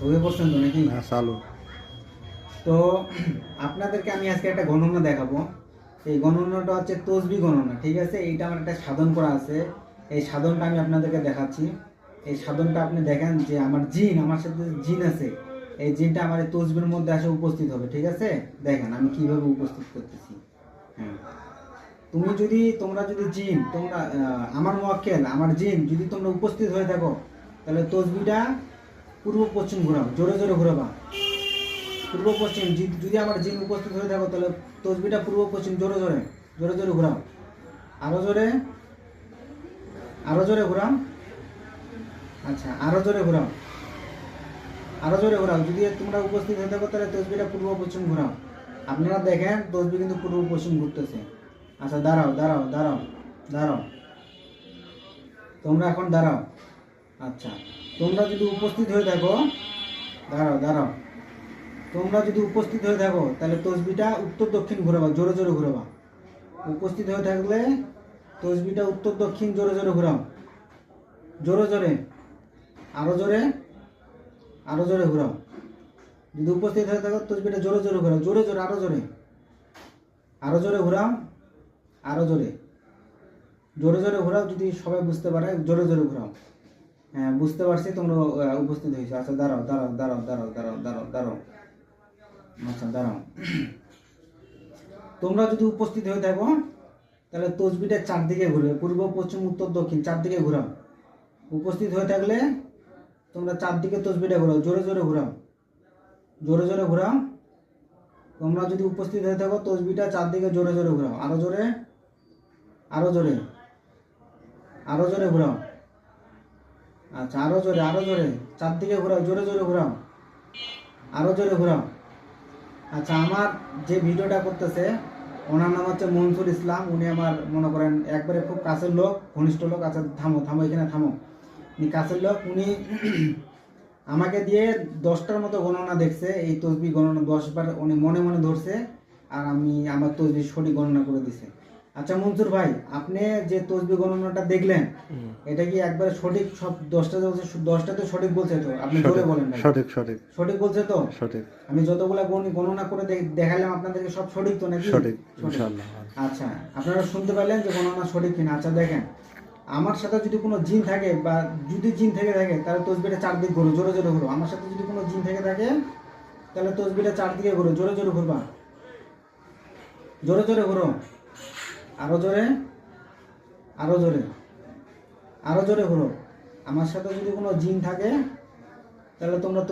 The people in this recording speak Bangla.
ঢুকে পড়ছেন তো নাকি? না চালু। তো আপনাদেরকে আমি আজকে একটা গণনা দেখাবো। এই গণনাটা হচ্ছে তসবি গণনা, ঠিক আছে? এইটা আমার একটা সাধন করা আছে, এই সাধনটা আমি আপনাদেরকে দেখাচ্ছি। এই সাধনটা আপনি দেখেন যে আমার জিন, আমার সাথে জিন আছে, এই জিনটা আমার এই তসবির মধ্যে আসে উপস্থিত হবে, ঠিক আছে? দেখেন আমি কিভাবে উপস্থিত করতেছি। হ্যাঁ, তোমরা যদি জিন, তোমরা আমার মোয়াক্কেল, আমার জিন যদি তোমরা উপস্থিত হয়ে থাকো, তাহলে তসবিটা পূর্ব পশ্চিম ঘোরাও, জোরে জোরে ঘোরাবা। পূর্ব পশ্চিম যদি আমার জিন উপস্থিত হয়ে থাকো, তাহলে তসবিটা পূর্ব পশ্চিম জোরে জোরে জোরে জোরে ঘোরাও। আরো জোরে, আরো জোরে ঘোরাও। আচ্ছা, আরো জোরে ঘোরাও, আরো জোরে ঘোরাও। যদি তোমরা উপস্থিত হয়ে থাকো, তাহলে তসবিটা পূর্ব পশ্চিম ঘোরাও। আপনারা দেখেন তসবি কিন্তু পূর্ব পশ্চিম ঘুরতেছে। আচ্ছা, দাঁড়াও দাঁড়াও দাঁড়াও দাঁড়াও, তোমরা এখন দাঁড়াও। আচ্ছা, তোমরা যদি উপস্থিত হয়ে থাকো, দাঁড়াও দাঁড়াও, তোমরা যদি উপস্থিত হয়ে থাকো, তাহলে তসবিটা উত্তর দক্ষিণ ঘোরাবা, জোরে জোরে ঘোরাবা। উপস্থিত হয়ে থাকলে তসবিটা উত্তর দক্ষিণ জোরে জোরে ঘোরাও, জোরে জোরে, আরো জোরে, আরো জোরে ঘোরাও। যদি উপস্থিত হয়ে থাকো, তসবিটা জোরে জোরে ঘোরাও, জোরে জোরে, আরো জোরে, আরো জোরে ঘোরাও, আরো জোরে, জোরে জোরে ঘোরাও। যদি সবাই বুঝতে পারে, জোরে জোরে ঘোরাও। হ্যাঁ, বুঝতে পারছি তোমরা উপস্থিত হয়েছো। আচ্ছা, দাঁড়াও দাঁড়াও দাঁড়াও দাঁড়াও দাঁড়াও দাঁড়াও দাঁড়াও। আচ্ছা, দাঁড়াও। তোমরা যদি উপস্থিত হয়ে থাকো, তাহলে তসবিটা চারদিকে ঘুরবে, পূর্ব পশ্চিম উত্তর দক্ষিণ চারদিকে ঘোরাও। উপস্থিত হয়ে থাকলে তোমরা চারদিকে তসবিটা ঘোরাও, জোরে জোরে ঘোরাও, জোরে জোরে ঘোরাও। তোমরা যদি উপস্থিত হয়ে থাকো, তসবিটা চারদিকে জোরে জোরে ঘোরাও, আরো জোরে, আরো জোরে, আরো জোরে ঘোরাও। আচ্ছা, আরো জোরে, আরো জোরে, চারদিকে ঘোরাও, জোরে জোরে ঘোরাও, আরো জোরে ঘোরাও। আচ্ছা, আমার যে ভিডিওটা করতেছে, ওনার নাম হচ্ছে মনসুর ইসলাম। উনি আমার মনে করেন একবারে খুব কাছের লোক, ঘনিষ্ঠ লোক। আচ্ছা, থামো থামো, এখানে থামো। উনি কাছের লোক। উনি আমাকে দিয়ে 10টার মতো গণনা দেখছে, এই তসবি গণনা 10বার উনি মনে মনে ধরছে, আর আমি আমার তসবি সঠিক গণনা করে দিছে। আচ্ছা মনসুর ভাই, আপনি যে তসবি গণনাটা দেখলেন, এটা কি একবারে সঠিক? সব 10টা বলছে, 10টাতে সঠিক বলছে তো? আপনি জোরে বলেন ভাই। সঠিক সঠিক সঠিক বলছে তো? সঠিক আমি যতগুলা গণনা করে দেখালাম আপনাদেরকে, সব সঠিক তো নাকি? সঠিক সঠিক। ইনশাআল্লাহ। আচ্ছা, আপনারা শুনতে পারলেন যে গণনা সঠিক কিনা। আচ্ছা দেখেন, আমার সাথে যদি কোনো জিন থাকে, বা যদি জিন থেকে থাকে, তাহলে তসবিটা চারদিক ঘুরো, জোরে জোরে ঘুরো। আমার সাথে যদি কোনো জিন থেকে থাকে, তাহলে তসবিটা চারদিকে ঘুরো, জোরে জোরে ঘুরবা, জোরে জোরে ঘুরো, আরো জোরে, আরো জোরে, আরো জোরে ঘুরো। আমার সাথে যদি কোনো জিন থাকে, তাহলে তোমরা